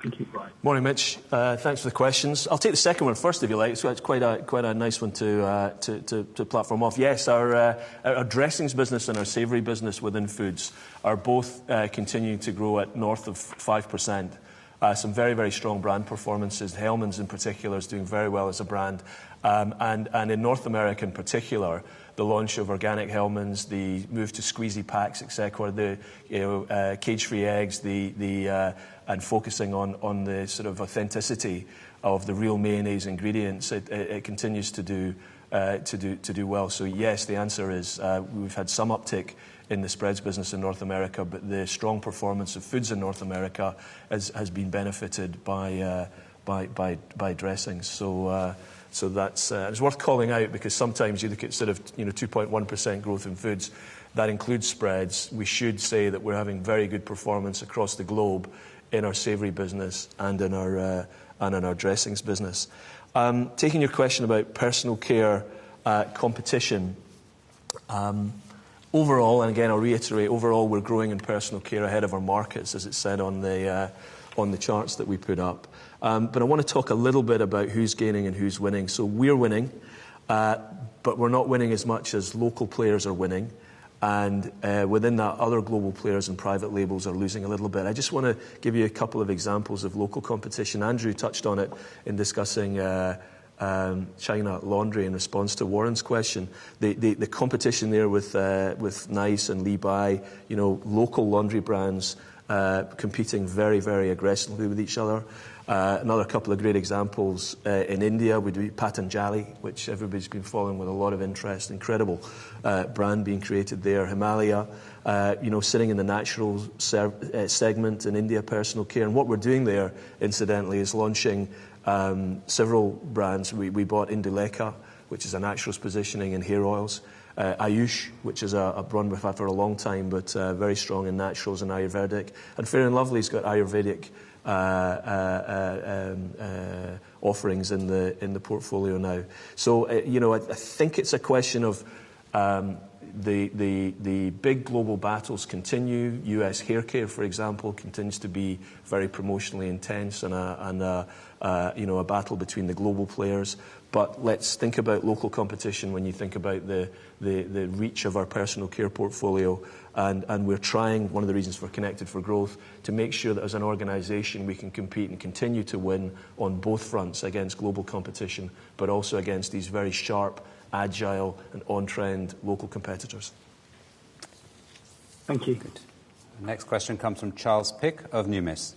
Thank you. Morning, Mitch. Thanks for the questions. I'll take the second one first, if you like. So it's quite a nice one to platform off. Yes, our dressings business and our savoury business within foods are both continuing to grow at north of 5%. Some very, very strong brand performances. Hellmann's in particular is doing very well as a brand. And in North America in particular, the launch of organic Hellmann's, the move to squeezy packs, etc., the cage-free eggs, and focusing on the sort of authenticity of the real mayonnaise ingredients, it continues to do well. So yes, the answer is we've had some uptick in the spreads business in North America, but the strong performance of foods in North America has been benefited by dressings. So that's it's worth calling out, because sometimes you look at sort of 2.1% growth in foods. That includes spreads. We should say that we're having very good performance across the globe in our savoury business and in our dressings business. Taking your question about personal care competition. Overall, and again I'll reiterate, overall we're growing in personal care ahead of our markets, as it said on the charts that we put up. But I want to talk a little bit about who's gaining and who's winning. So we're winning, but we're not winning as much as local players are winning. And within that, other global players and private labels are losing a little bit. I just want to give you a couple of examples of local competition. Andrew touched on it in discussing China laundry in response to Warren's question. The competition there with Nice and Lee Bai, local laundry brands competing very, very aggressively with each other. Another couple of great examples in India, we do Patanjali, which everybody's been following with a lot of interest. Incredible brand being created there. Himalaya, sitting in the natural segment in India, personal care. And what we're doing there, incidentally, is launching several brands. We bought Indulekha, which is a naturals positioning in hair oils. Ayush, which is a brand we've had for a long time, but very strong in naturals and Ayurvedic. And Fair & Lovely's got Ayurvedic offerings in the portfolio now. So I think it's a question of the big global battles continue. US hair care, for example, continues to be very promotionally intense, and a battle between the global players. But let's think about local competition when you think about the reach of our personal care portfolio. And we're trying, one of the reasons for Connected for Growth, to make sure that as an organisation we can compete and continue to win on both fronts against global competition, but also against these very sharp, agile and on-trend local competitors. Thank you. Good. The next question comes from Charles Pick of Numis.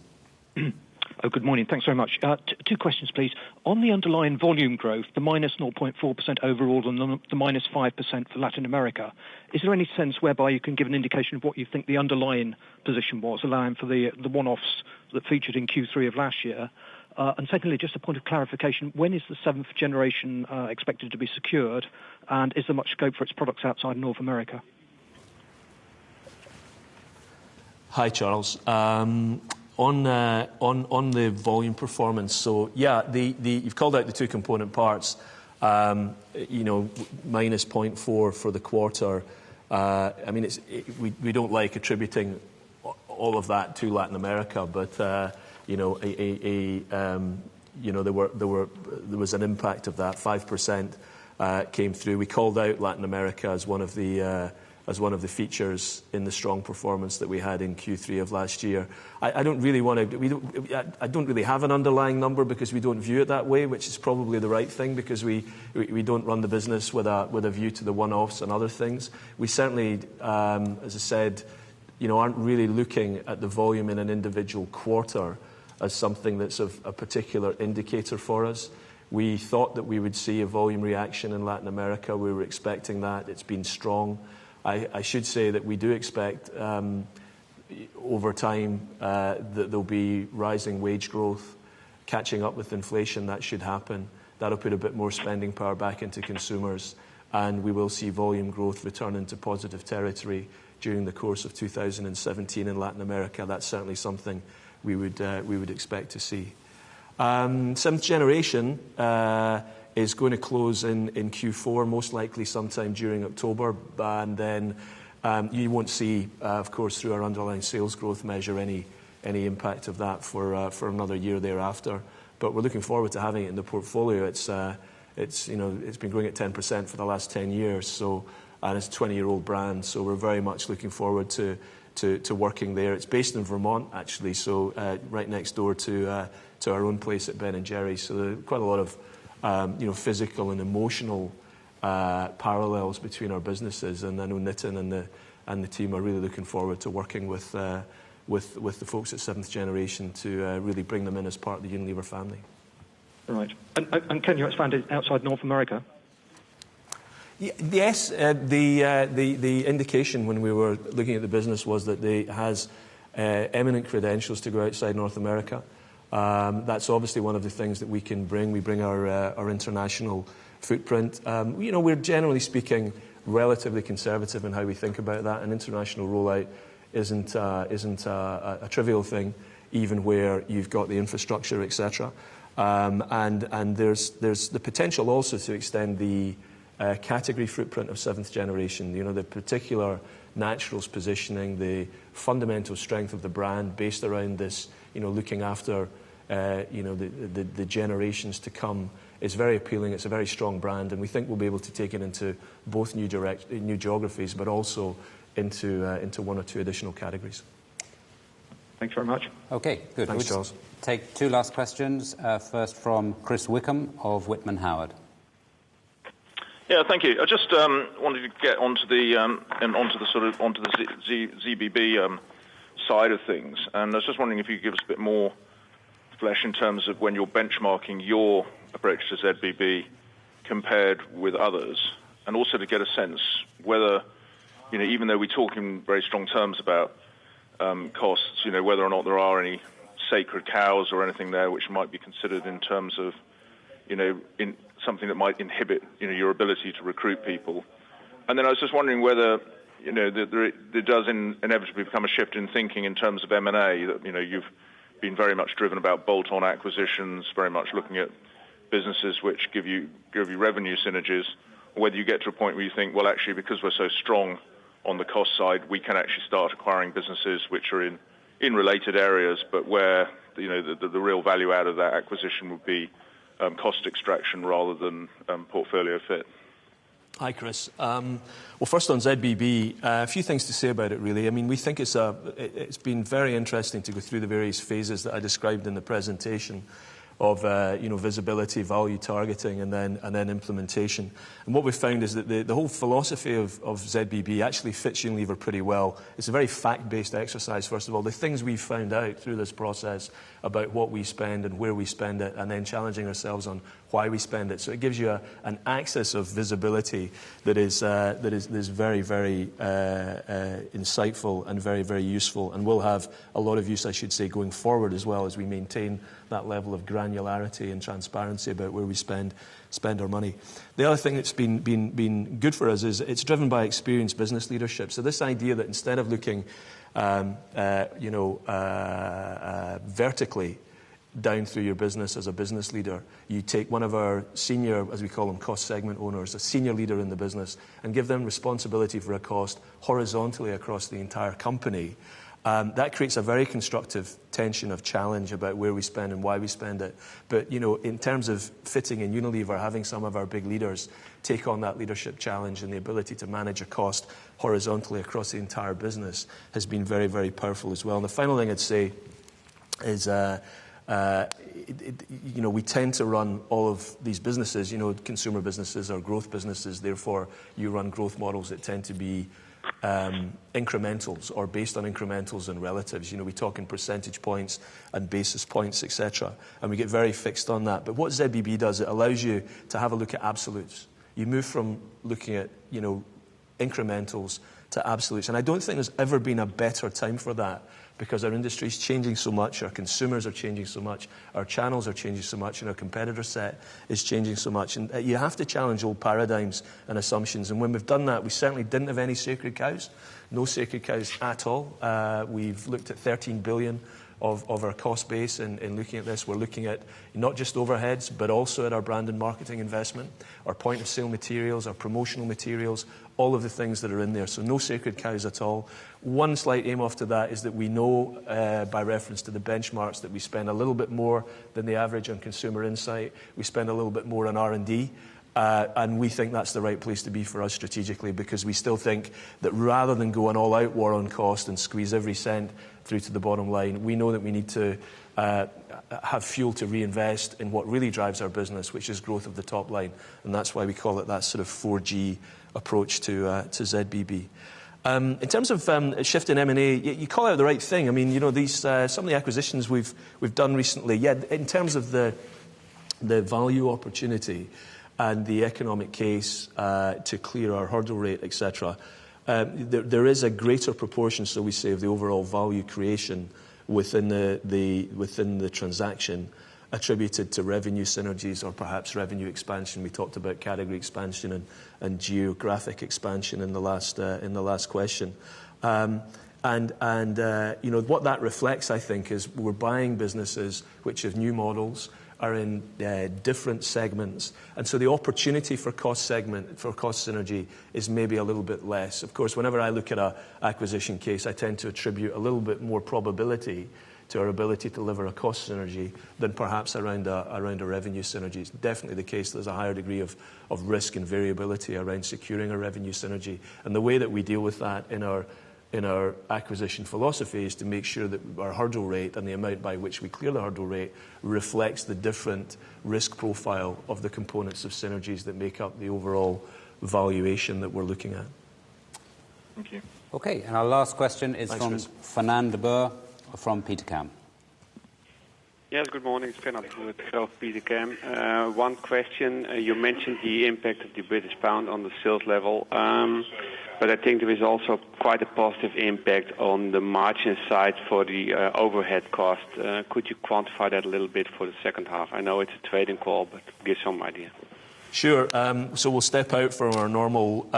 Good morning. Thanks very much. Two questions, please. On the underlying volume growth, the minus 0.4% overall and the minus 5% for Latin America, is there any sense whereby you can give an indication of what you think the underlying position was, allowing for the one-offs that featured in Q3 of last year? And secondly, just a point of clarification, when is the seventh generation expected to be secured, and is there much scope for its products outside North America? Hi, Charles. On the volume performance, so yeah, you've called out the two component parts. Minus 0.4 for the quarter. We don't like attributing all of that to Latin America, but there was an impact of that. 5% came through. We called out Latin America as one of the features in the strong performance that we had in Q3 of last year. I don't really have an underlying number because we don't view it that way, which is probably the right thing, because we don't run the business with a view to the one-offs and other things. We certainly, as I said, aren't really looking at the volume in an individual quarter as something that's of a particular indicator for us. We thought that we would see a volume reaction in Latin America. We were expecting that. It's been strong. I should say that we do expect over time that there'll be rising wage growth, catching up with inflation. That should happen. That'll put a bit more spending power back into consumers, and we will see volume growth return into positive territory during the course of 2017 in Latin America. That's certainly something we would expect to see. Seventh generation is going to close in Q4, most likely sometime during October, and then you won't see, of course, through our underlying sales growth measure any impact of that for another year thereafter. But we're looking forward to having it in the portfolio. It's been growing at 10% for the last 10 years, and it's a 20-year-old brand, so we're very much looking forward to working there. It's based in Vermont, actually, so right next door to our own place at Ben & Jerry's. So there's quite a lot of physical and emotional parallels between our businesses, and I know Nitin and the team are really looking forward to working with the folks at Seventh Generation to really bring them in as part of the Unilever family. Right. And can you expand it outside North America? Yes, the indication when we were looking at the business was that it has eminent credentials to go outside North America. That's obviously one of the things that we can bring. We bring our international footprint. We're generally speaking relatively conservative in how we think about that. An international rollout isn't a trivial thing, even where you've got the infrastructure, etc. And there's the potential also to extend the category footprint of Seventh Generation. The particular naturals positioning, the fundamental strength of the brand based around this, looking after the generations to come is very appealing. It's a very strong brand, and we think we'll be able to take it into both new geographies, but also into one or two additional categories. Thanks very much. Okay, good. Thanks, Charles. Take two last questions. First from Chris Wickham of Whitman Howard. Yeah, thank you. I just wanted to get onto the ZBB side of things, and I was just wondering if you could give us a bit more flesh in terms of when you're benchmarking your approach to ZBB compared with others, and also to get a sense whether, even though we talk in very strong terms about costs, whether or not there are any sacred cows or anything there which might be considered in terms of, in something that might inhibit, your ability to recruit people. And then I was just wondering whether, there does inevitably become a shift in thinking in terms of M&A, that, you've been very much driven about bolt-on acquisitions, very much looking at businesses which give you revenue synergies, or whether you get to a point where you think, well, actually, because we're so strong on the cost side, we can actually start acquiring businesses which are in related areas, but where the real value out of that acquisition would be cost extraction rather than portfolio fit. Hi, Chris. Well, first on ZBB, a few things to say about it, really. I mean, we think it's been very interesting to go through the various phases that I described in the presentation of visibility, value targeting, and then implementation. And what we've found is that the whole philosophy of ZBB actually fits Unilever pretty well. It's a very fact-based exercise, first of all. The things we've found out through this process about what we spend and where we spend it, and then challenging ourselves on why we spend it. So it gives you an axis of visibility that is very, very insightful and very, very useful, and will have a lot of use, I should say, going forward as well, as we maintain that level of granularity and transparency about where we spend our money. The other thing that's been good for us is it's driven by experienced business leadership. So this idea that instead of looking vertically down through your business as a business leader, you take one of our senior, as we call them, cost segment owners, a senior leader in the business, and give them responsibility for a cost horizontally across the entire company. That creates a very constructive tension of challenge about where we spend and why we spend it. But, in terms of fitting in Unilever, having some of our big leaders take on that leadership challenge and the ability to manage a cost horizontally across the entire business has been very, very powerful as well. And the final thing I'd say is, we tend to run all of these businesses, consumer businesses or growth businesses. Therefore, you run growth models that tend to be incrementals or based on incrementals and relatives. We talk in percentage points and basis points, etc. And we get very fixed on that. But what ZBB does, it allows you to have a look at absolutes. You move from looking at, incrementals to absolutes. And I don't think there's ever been a better time for that, because our industry is changing so much, our consumers are changing so much, our channels are changing so much, and our competitor set is changing so much. And you have to challenge old paradigms and assumptions. And when we've done that, we certainly didn't have any sacred cows, no sacred cows at all. We've looked at 13 billion of our cost base in looking at this. We're looking at not just overheads, but also at our brand and marketing investment, our point of sale materials, our promotional materials, all of the things that are in there. So no sacred cows at all. One slight aim off to that is that we know by reference to the benchmarks that we spend a little bit more than the average on consumer insight. We spend a little bit more on R&D. And we think that's the right place to be for us strategically, because we still think that rather than go an all-out war on cost and squeeze every cent through to the bottom line, we know that we need to have fuel to reinvest in what really drives our business, which is growth of the top line. And that's why we call it that sort of 4G approach to ZBB. In terms of shift in M&A, you call out the right thing. I mean, you know, these some of the acquisitions we've done recently. Yeah, in terms of the value opportunity and the economic case to clear our hurdle rate, etc. There is a greater proportion, so we say, of the overall value creation within the transaction attributed to revenue synergies or perhaps revenue expansion. We talked about category expansion and geographic expansion in the last question. You know, what that reflects, I think, is we're buying businesses which have new models, are in different segments, and so the opportunity for cost synergy is maybe a little bit less. Of course, whenever I look at an acquisition case, I tend to attribute a little bit more probability to our ability to deliver a cost synergy than perhaps around a revenue synergy. It's definitely the case there's a higher degree of risk and variability around securing a revenue synergy, and the way that we deal with that in our acquisition philosophy is to make sure that our hurdle rate and the amount by which we clear the hurdle rate reflects the different risk profile of the components of synergies that make up the overall valuation that we're looking at. Thank you. Okay, and our last question is from Fernand de Boer from Pitkethly. Yes, good morning. It's Fernand de Boer with Pitkethly. One question. You mentioned the impact of the British pound on the sales level. But I think there is also quite a positive impact on the margin side for the overhead cost. Could you quantify that a little bit for the second half? I know it's a trading call, but give some idea. Sure. So we'll step out from our normal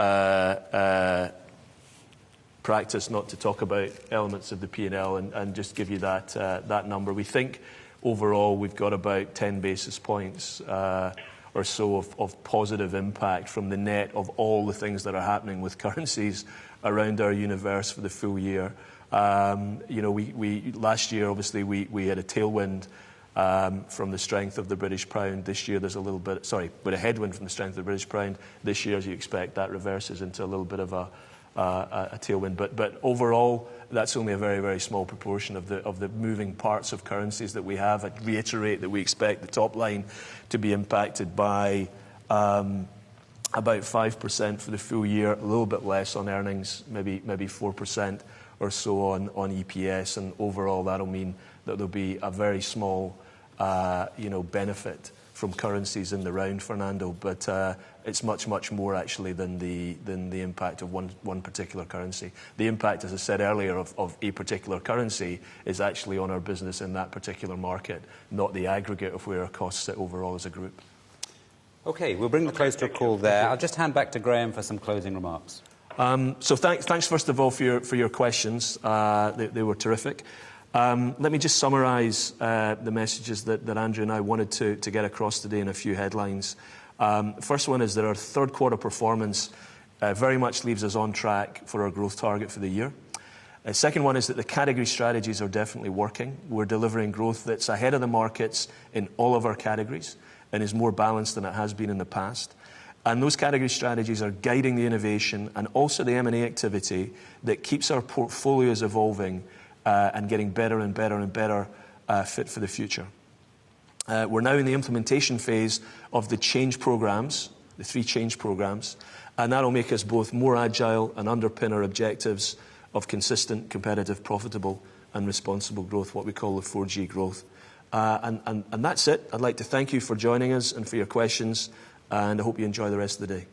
practice not to talk about elements of the P&L and just give you that number. We think overall we've got about 10 basis points or so of positive impact from the net of all the things that are happening with currencies around our universe for the full year. You know, we last year obviously we had a tailwind from the strength of the British pound. This year there's a little bit, but a headwind from the strength of the British pound. This year, as you expect, that reverses into a little bit of a tailwind. But overall, that's only a very, very small proportion of the moving parts of currencies that we have. I reiterate that we expect the top line to be impacted by about 5% for the full year, a little bit less on earnings, maybe 4% or so on EPS, and overall that'll mean that there'll be a very small benefit from currencies in the round, Fernando, but it's much, much more actually than the impact of one particular currency. The impact, as I said earlier, of a particular currency is actually on our business in that particular market, not the aggregate of where our costs sit overall as a group. Okay, we'll bring the close to a call there. I'll just hand back to Graeme for some closing remarks. So thanks first of all for your questions. They were terrific. Let me just summarise the messages that Andrew and I wanted to get across today in a few headlines. First one is that our third quarter performance very much leaves us on track for our growth target for the year. Second one is that the category strategies are definitely working. We're delivering growth that's ahead of the markets in all of our categories and is more balanced than it has been in the past. And those category strategies are guiding the innovation and also the M&A activity that keeps our portfolios evolving and getting better and better and better fit for the future. We're now in the implementation phase of the change programs, the 3 change programs, and that'll make us both more agile and underpin our objectives of consistent, competitive, profitable and responsible growth, what we call the 4G growth. And that's it. I'd like to thank you for joining us and for your questions, and I hope you enjoy the rest of the day.